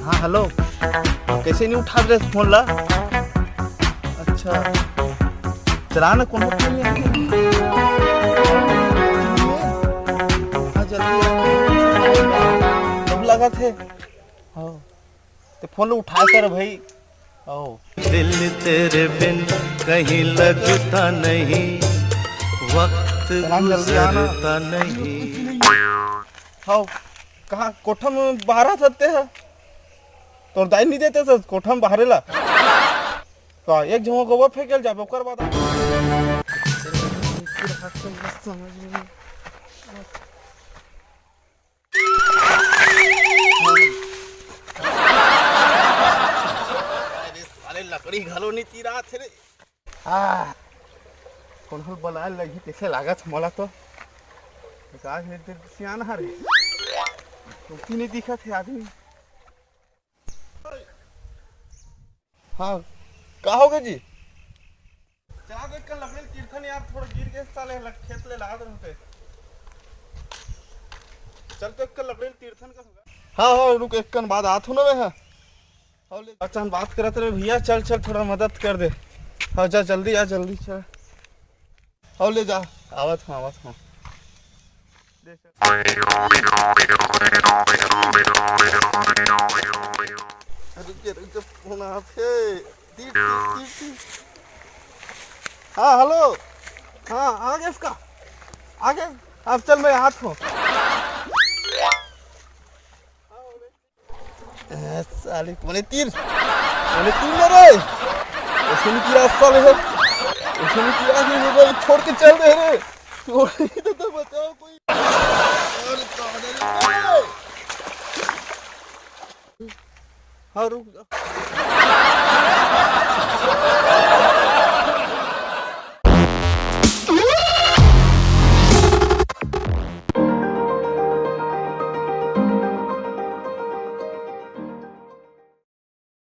हाँ हेलो, कैसे नहीं उठा रहे फोन ला? अच्छा चला ना, कौन फोन लिया? हाँ जल्दी कब लगा थे? हाँ तो फोन उठा कर भाई। ओ दिल तेरे बिन कहीं लगता नहीं, वक्त गुजरता नहीं। हाँ कहाँ कोठा में बाहर सकते हैं तो दाई नहीं देते सर, कोठा में बाहर ला का एक जगह गोबर फेंकल जाबे ओकर बाद समझ में अरे लकड़ी घलो नहीं तीरा थे रे। कौन हल बनाए लगी कैसे लागत मला तो विकास ने सियान हरे तो नहीं दिखा थे आदमी। हाँ का होगा जी? चला देख कर लकड़ी तीर्थन यार, थोड़ा गिर के साले खेत ले लाद रहते। चल तो एक लकड़ी तीर्थन का होगा। हाँ हाँ रुक, एक कन बाद आत हो ना वे। हाँ अच्छा बात करते रहे भैया, चल चल थोड़ा मदद कर दे। हाँ जा जल्दी आ, जल्दी चल। हाँ ले जा, आवत हूँ। रुक फोन आते। हाँ हेलो, हाँ आगे इसका आगे, अब चल मैं हाथ हूँ। साली मैंने तीर मेरे ऐसे नहीं किया साले है, ऐसे नहीं किया कि मोबाइल छोड़ के चल रहे रे, छोड़ ही तो बचाओ कोई। हाँ रुक जा।